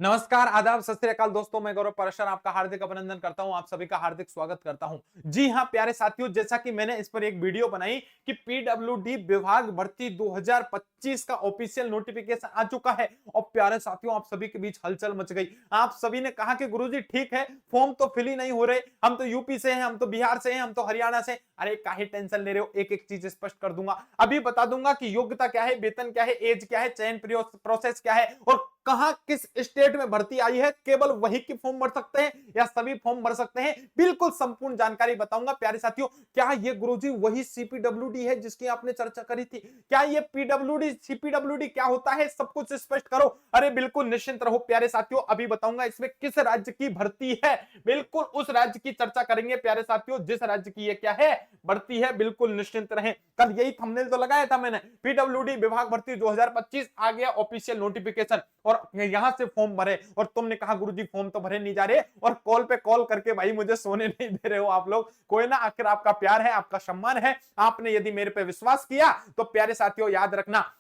नमस्कार, आदाब, सत श्री अकाल दोस्तों। मैं गौरव परशर आपका हार्दिक अभिनंदन करता हूं, आप सभी का हार्दिक स्वागत करता हूं। जी हां प्यारे साथियों, जैसा कि मैंने इस पर एक वीडियो बनाई कि पीडब्ल्यूडी विभाग भर्ती 2025 का ऑफिशियल नोटिफिकेशन आ चुका है और प्यारे साथियों आप सभी के बीच हलचल मच गई। आप सभी ने कहा कि गुरुजी ठीक है, फॉर्म तो फिल ही नहीं हो रहे, हम तो यूपी से हैं, हम तो बिहार से हैं, हम तो हरियाणा से। अरे काहे टेंशन ले रहे हो, एक एक चीज स्पष्ट कर दूंगा। अभी बता दूंगा कि योग्यता क्या है, वेतन क्या है, एज क्या है, चयन प्रोसेस क्या है और कहां किस स्टेट में भर्ती आई है। केवल वही की फॉर्म भर सकते हैं या सभी फॉर्म भर सकते हैं, बिल्कुल संपूर्ण जानकारी बताऊंगा प्यारे साथियों। क्या ये गुरुजी वही सीपीडब्ल्यूडी है जिसकी आपने चर्चा करी थी? क्या ये पीडब्ल्यूडी सीपीडब्ल्यूडी क्या होता है, सब कुछ स्पष्ट करो। अरे बिल्कुल निश्चिंत रहो प्यारे साथियों, अभी बताऊंगा इसमें किस राज्य की भर्ती है। बिल्कुल उस राज्य की चर्चा करेंगे प्यारे साथियों जिस राज्य की ये क्या है, भर्ती है। बिल्कुल निश्चिंत रहें, कल यही थंबनेल तो लगाया था मैंने, पीडब्ल्यूडी विभाग भर्ती 2025 आ गया ऑफिशियल नोटिफिकेशन और यहां से फॉर्म भरे। और तुमने कहा गुरुजी फॉर्म तो भरे नहीं जा रहे, और कॉल पे कॉल करके भाई मुझे सोने नहीं दे रहे हो आप लोग। कोई ना, आखिर आपका प्यार है, आपका सम्मान है, आपने यदि मेरे पे विश्वास किया तो प्यारे साथियों याद रखना,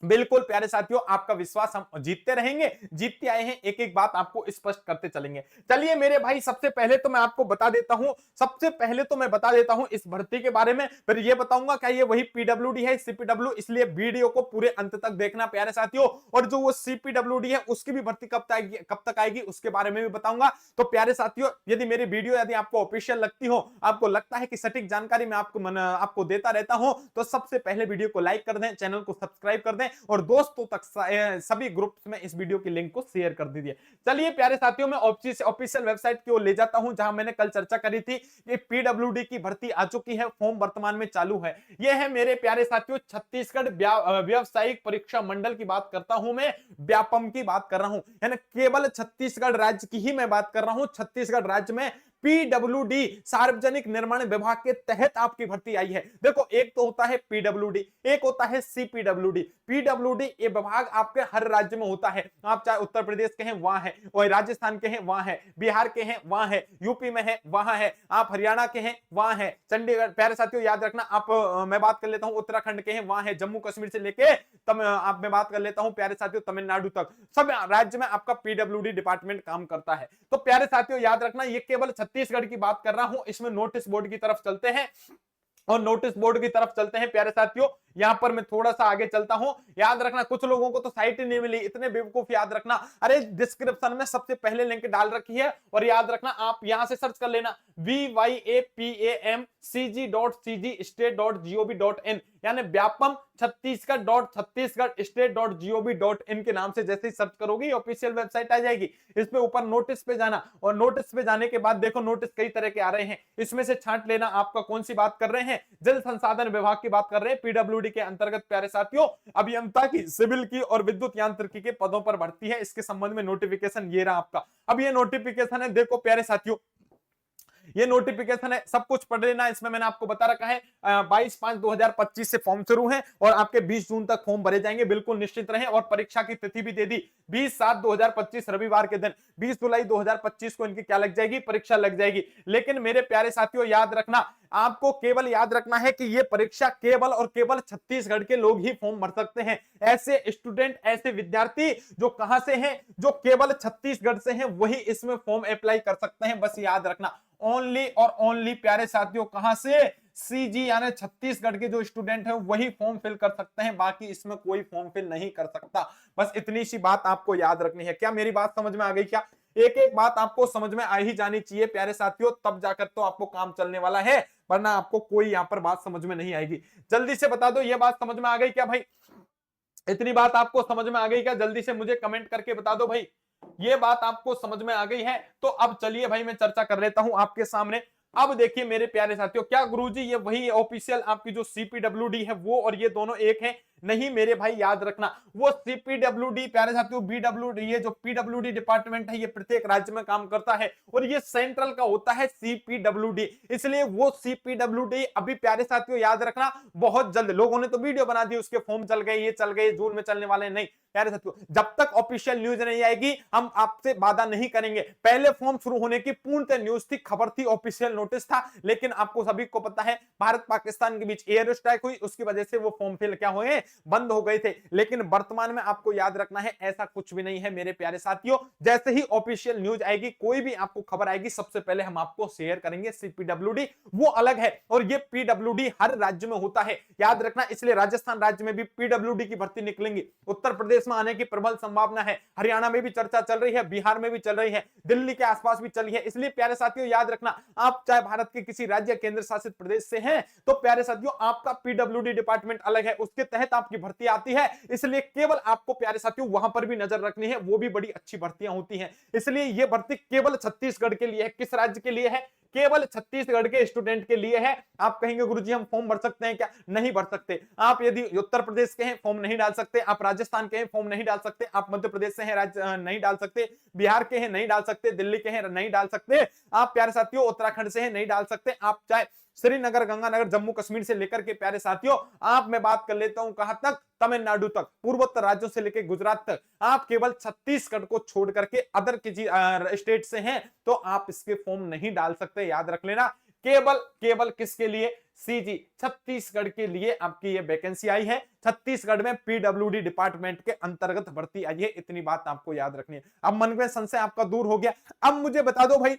बिल्कुल प्यारे साथियों आपका विश्वास हम जीतते रहेंगे, जीतते आए हैं, एक एक बात आपको स्पष्ट करते चलेंगे। चलिए मेरे भाई, सबसे पहले तो मैं आपको बता देता हूं, सबसे पहले तो मैं बता देता हूं इस भर्ती के बारे में, फिर ये बताऊंगा क्या ये वही पीडब्ल्यूडी है सीपीडब्ल्यू, इसलिए वीडियो को पूरे अंत तक देखना प्यारे साथियों। और जो वो सीपीडब्ल्यूडी है उसकी भी भर्ती कब तक आएगी उसके बारे में भी बताऊंगा। तो प्यारे साथियों यदि मेरी वीडियो यदि आपको ऑफिशियल लगती हो, आपको लगता है कि सटीक जानकारी मैं आपको देता रहता हूं, तो सबसे पहले वीडियो को लाइक कर दें, चैनल को सब्सक्राइब कर दें और दोस्तों तक सभी ग्रुप्स में इस वीडियो की लिंक को शेयर कर दीजिए। चलिए प्यारे साथियों मैं ऑफिशियल वेबसाइट की ओर ले जाता हूं जहां मैंने कल चर्चा करी थी कि पीडब्ल्यूडी की भर्ती आ चुकी है, फॉर्म वर्तमान में चालू है। यह है मेरे प्यारे साथियों छत्तीसगढ़ व्यावसायिक परीक्षा मंडल की बात करता हूं मैं, व्यापम की बात कर रहा हूं, यानी केवल छत्तीसगढ़ राज्य की ही मैं बात कर रहा हूं। छत्तीसगढ़ राज्य में पीडब्ल्यूडी सार्वजनिक निर्माण विभाग के तहत आपकी भर्ती आई है। देखो एक तो होता है पीडब्ल्यूडी, एक होता है सीपीडब्ल्यूडी। पीडब्ल्यूडी ये विभाग आपके हर राज्य में होता है, आप चाहे उत्तर प्रदेश के हैं वहां है, और राजस्थान के हैं वहां है, बिहार के हैं वहां है, यूपी में है वहां है, आप हरियाणा के हैं वहां है, चंडीगढ़, प्यारे साथियों याद रखना आप, मैं बात कर लेता हूं उत्तराखंड के हैं वहां है, जम्मू कश्मीर से लेके तब आप मैं बात कर लेता हूं प्यारे साथियों तमिलनाडु तक, सब राज्य में आपका पीडब्ल्यूडी डिपार्टमेंट काम करता है। तो प्यारे साथियों याद रखना ये केवल छत्तीसगढ़ की बात कर रहा हूं। इसमें नोटिस बोर्ड की तरफ चलते हैं, और नोटिस बोर्ड की तरफ चलते हैं प्यारे साथियों। यहां पर मैं थोड़ा सा आगे चलता हूं, याद रखना कुछ लोगों को तो साइट ही नहीं मिली, इतने बेवकूफ याद रखना। अरे डिस्क्रिप्शन में सबसे पहले लिंक डाल रखी है, और याद रखना आप यहां से सर्च कर लेना vyapam.cg.state.gov.in, यानी व्यापम छत्तीसगढ़.छत्तीसगढ़-state.gov.in के नाम से जैसे ही सर्च करोगे ऑफिशियल वेबसाइट आ जाएगी। इसमें ऊपर नोटिस पे जाना, और नोटिस पे जाने के बाद देखो नोटिस कई तरह के आ रहे हैं, इसमें से छांट लेना आपका कौन सी बात कर रहे हैं। जल संसाधन विभाग की बात कर रहे हैं पीडब्ल्यूडी के अंतर्गत प्यारे साथियों, अभियंता की, सिविल की और विद्युत यांत्रिकी के पदों पर भर्ती है। इसके संबंध में नोटिफिकेशन ये रहा आपका। अब ये नोटिफिकेशन है, देखो प्यारे साथियों ये नोटिफिकेशन है, सब कुछ पढ़ लेना। इसमें मैंने आपको बता रखा है 22/5/2025 से फॉर्म शुरू है और आपके 20 जून तक फॉर्म भरे जाएंगे, बिल्कुल निश्चित रहें। और परीक्षा की तिथि भी दे दी 20/7/2025 रविवार के दिन, 20 जुलाई 2025 को इनकी क्या लग जाएगी, परीक्षा लग जाएगी। लेकिन मेरे प्यारे साथियों याद रखना, आपको केवल याद रखना है कि यह परीक्षा केवल और केवल छत्तीसगढ़ के लोग ही फॉर्म भर सकते हैं। ऐसे स्टूडेंट, ऐसे विद्यार्थी जो कहां से हैं, जो केवल छत्तीसगढ़ से हैं, वही इसमें फॉर्म अप्लाई कर सकते हैं, बस याद रखना। ओनली और ओनली प्यारे साथियों कहां से, सीजी यानी छत्तीसगढ़ के जो स्टूडेंट हैं वही फॉर्म फिल कर सकते हैं, बाकी इसमें कोई फॉर्म फिल नहीं कर सकता। बस इतनी सी बात आपको याद रखनी है। क्या मेरी बात समझ में आ गई? क्या एक एक बात आपको समझ में आ ही जानी चाहिए प्यारे साथियों, तब जाकर तो आपको काम चलने वाला है, वरना आपको कोई यहां पर बात समझ में नहीं आएगी। जल्दी से बता दो ये बात समझ में आ गई क्या भाई? इतनी बात आपको समझ में आ गई क्या? जल्दी से मुझे कमेंट करके बता दो भाई, ये बात आपको समझ में आ गई है। तो अब चलिए भाई मैं चर्चा कर लेता हूं आपके सामने। अब देखिए मेरे प्यारे साथियों, क्या गुरुजी ये वही ऑफिशियल आपकी जो सीपीडब्ल्यूडी है वो और ये दोनों एक है? नहीं मेरे भाई, याद रखना वो सीपीडब्ल्यूडी प्यारे साथियों बीडब्ल्यूडी, ये जो पीडब्ल्यूडी डिपार्टमेंट है ये प्रत्येक राज्य में काम करता है, और ये सेंट्रल का होता है सीपीडब्ल्यूडी, इसलिए वो सीपीडब्ल्यूडी अभी प्यारे साथियों याद रखना बहुत जल्द, लोगों ने तो वीडियो बना दी उसके फॉर्म चल गए, ये चल गए, जून में चलने वाले, नहीं प्यारे साथियों जब तक ऑफिशियल न्यूज नहीं आएगी हम आपसे वादा नहीं करेंगे। पहले फॉर्म शुरू होने की पूर्णतः न्यूज थी, खबर थी, ऑफिशियल नोटिस था, लेकिन आपको सभी को पता है भारत पाकिस्तान के बीच एयर स्ट्राइक हुई, उसकी वजह से वो फॉर्म फिल क्या हुए, बंद हो गए थे, लेकिन वर्तमान में आपको याद रखना है ऐसा कुछ भी नहीं है मेरे प्यारे साथियों। जैसे ही ऑफिशियल न्यूज आएगी, कोई भी आपको खबर आएगी, सबसे पहले हम आपको शेयर करेंगे। सीपीडब्ल्यूडी वो अलग है और ये पीडब्ल्यूडी हर राज्य में होता है, याद रखना। इसलिए राजस्थान राज्य में भी पीडब्ल्यूडी की भर्ती निकलेंगी, उत्तर प्रदेश में आने की प्रबल संभावना है, हरियाणा में भी चर्चा चल रही है, बिहार में भी चल रही है, दिल्ली के आसपास भी चली है। इसलिए प्यारे साथियों याद रखना, आप चाहे भारत के किसी राज्य केंद्र शासित प्रदेश से हैं, तो प्यारे साथियों आपका पीडब्ल्यूडी डिपार्टमेंट अलग है, उसके तहत आपकी भर्ती आती है। इसलिए केवल आपको प्यारे साथियों वहां पर भी नजर रखनी है, वो भी बड़ी अच्छी भर्तियां होती हैं। इसलिए यह भर्ती केवल छत्तीसगढ़ के लिए है। किस राज्य के लिए है? केवल छत्तीसगढ़ के स्टूडेंट के लिए है। आप कहेंगे गुरुजी हम फॉर्म भर सकते हैं क्या? नहीं भर सकते। आप यदि उत्तर प्रदेश के हैं फॉर्म नहीं डाल सकते, आप राजस्थान के हैं फॉर्म नहीं डाल सकते, आप मध्य प्रदेश से हैं नहीं डाल सकते, बिहार के हैं नहीं डाल सकते, दिल्ली के हैं नहीं डाल सकते, आप प्यारे साथियों उत्तराखंड से हैं नहीं डाल सकते, आप चाहे श्रीनगर, गंगानगर, जम्मू कश्मीर से लेकर के प्यारे साथियों आप मैं बात कर लेता हूं कहां तक, तमिलनाडु तक, पूर्वोत्तर राज्यों से लेकर गुजरात तक, आप केवल छत्तीसगढ़ को छोड़ करके अदर किसी स्टेट से हैं तो आप इसके फॉर्म नहीं डाल सकते। याद रख लेना, केवल केवल किसके लिए? सीजी छत्तीसगढ़ के लिए आपकी ये वैकेंसी आई है। छत्तीसगढ़ में पीडब्ल्यूडी डिपार्टमेंट के अंतर्गत भर्ती आई है, इतनी बात आपको याद रखनी है। अब मन में संशय आपका दूर हो गया। अब मुझे बता दो भाई,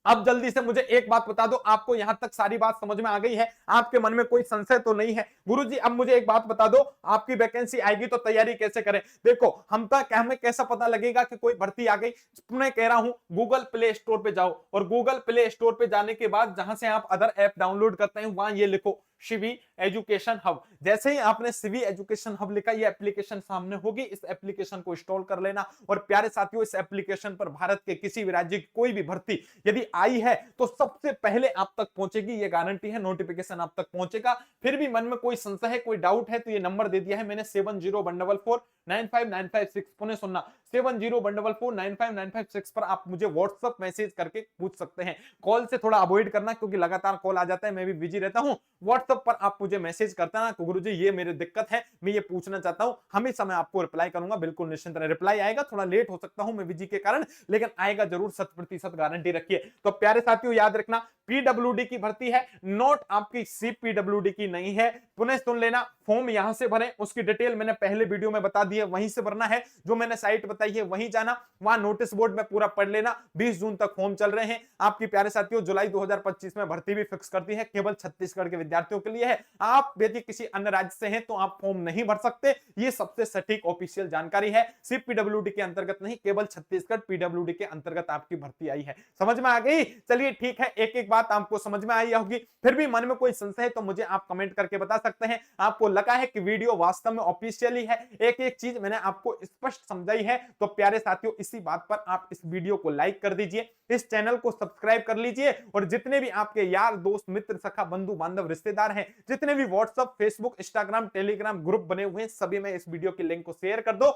अब जल्दी से मुझे एक बात बता दो, आपको यहां तक सारी बात समझ में आ गई है? आपके मन में कोई संशय तो नहीं है? गुरुजी अब मुझे एक बात बता दो, आपकी वैकेंसी आएगी तो तैयारी कैसे करें? देखो हमें कैसा पता लगेगा कि कोई भर्ती आ गई? मैं कह रहा हूं गूगल प्ले स्टोर पे जाओ और गूगल प्ले स्टोर पे जाने के बाद जहां से आप अदर ऐप डाउनलोड करते हैं वहां ये लिखो शिवी एजुकेशन हब। जैसे ही आपने शिवी एजुकेशन हब लिखा, ये एप्लीकेशन सामने होगी, इस एप्लीकेशन को इंस्टॉल कर लेना। और प्यारे साथियों इस एप्लीकेशन पर भारत के किसी भी राज्य की कोई भी भर्ती यदि आई है तो सबसे पहले आप तक पहुंचेगी, ये गारंटी है, नोटिफिकेशन आप तक पहुंचेगा। फिर भी मन में कोई संशय है, कोई डाउट है तो ये नंबर दे दिया है मैंने 7014495956, पुनः सुनना 7014495956 पर आप मुझे व्हाट्सएप मैसेज करके पूछ सकते हैं। कॉल से थोड़ा अवॉइड करना क्योंकि लगातार कॉल आ जाता है, मैं भी बिजी रहता हूं। व्हाट्सएप पर आप मुझे मैसेज करते ना, गुरुजी ये मेरी दिक्कत है, मैं ये पूछना चाहता हूं, हमेशा मैं आपको रिप्लाई करूंगा, बिल्कुल निश्चिंत रहे। रिप्लाई आएगा, थोड़ा लेट हो सकता हूं मैं बिजी के कारण, लेकिन आएगा जरूर, 100% गारंटी रखिए। तो प्यारे साथियों याद रखना, पीडब्ल्यूडी की भर्ती है, नोट आपकी सीपीडब्ल्यूडी की नहीं है। पुनः सुन लेना, फॉर्म यहां से भरें, उसकी डिटेल मैंने पहले वीडियो में बता दी है, वहीं से भरना है। जो मैंने साइट बताई है वहीं जाना, वहां नोटिस बोर्ड में पूरा पढ़ लेना। 20 जून तक फॉर्म चल रहे हैं आपकी प्यारे साथियों। जुलाई 2025 में भर्ती भी फिक्स कर दी है, केवल छत्तीसगढ़ के विद्यार्थियों के लिए है। आप यदि किसी अन्य राज्य से हैं तो आप फॉर्म नहीं भर सकते, ये सबसे सटीक ऑफिशियल जानकारी है। सिर्फ पीडब्ल्यूडी के अंतर्गत नहीं, केवल छत्तीसगढ़ पीडब्ल्यूडी के अंतर्गत आपकी भर्ती आई है। समझ में आ गई? चलिए ठीक है, एक एक बात आपको समझ में आई होगी। फिर भी मन में कोई संशय है तो मुझे आप कमेंट करके बता सकते हैं। आपको लगा है कि वीडियो वास्तव में ऑफिशियली है, एक एक चीज मैंने आपको स्पष्ट समझाई है, तो प्यारे साथियों इसी बात पर आप इस वीडियो को लाइक कर दीजिए, इस चैनल को सब्सक्राइब कर लीजिए, और जितने भी आपके यार दोस्त मित्र सखा बंधु बांधव रिश्तेदार हैं, जितने भी WhatsApp Facebook Instagram Telegram group बने हुए हैं, सभी में इस वीडियो की लिंक को शेयर कर दो,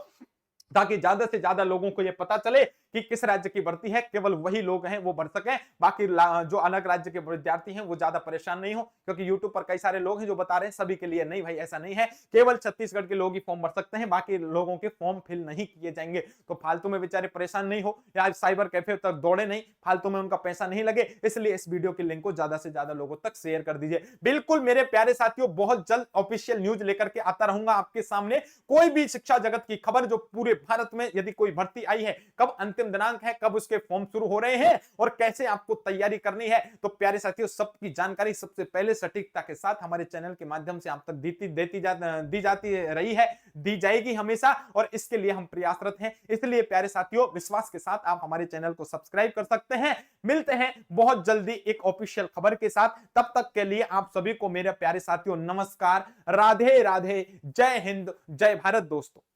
ताकि ज्यादा से ज्यादा लोगों को यह पता चले कि किस राज्य की भर्ती है, केवल वही लोग हैं वो भर सके, बाकी जो अलग राज्य के विद्यार्थी हैं वो ज्यादा परेशान नहीं हो। क्योंकि यूट्यूब पर कई सारे लोग हैं जो बता रहे हैं सभी के लिए नहीं भाई, ऐसा नहीं है, केवल छत्तीसगढ़ के लोग ही फॉर्म भर सकते हैं, बाकी लोगों के फॉर्म फिल नहीं किए जाएंगे। तो फालतू में बेचारे परेशान नहीं हो, या साइबर कैफे तक दौड़े नहीं, फालतू में उनका पैसा नहीं लगे, इसलिए इस वीडियो की लिंक को ज्यादा से ज्यादा लोगों तक शेयर कर दीजिए। बिल्कुल मेरे प्यारे साथियों, बहुत जल्द ऑफिशियल न्यूज लेकर के आता रहूंगा आपके सामने। कोई भी शिक्षा जगत की खबर जो पूरे भारत में यदि कोई भर्ती आई है, कब अंतिम दिनांक है, कब उसके फॉर्म शुरू हो रहे हैं और कैसे आपको तैयारी करनी है, तो प्यारे साथियों सबकी जानकारी सबसे पहले सटीकता के साथ हमारे चैनल के माध्यम से आप तक दी जाती रही है, दी जाएगी हमेशा, और इसके लिए हम प्रयासरत हैं। इसलिए प्यारे साथियों विश्वास के साथ आप हमारे चैनल को सब्सक्राइब कर सकते हैं। मिलते हैं बहुत जल्दी एक ऑफिशियल खबर के साथ, तब तक के लिए आप सभी को मेरे प्यारे साथियों नमस्कार, राधे राधे, जय हिंद, जय भारत दोस्तों।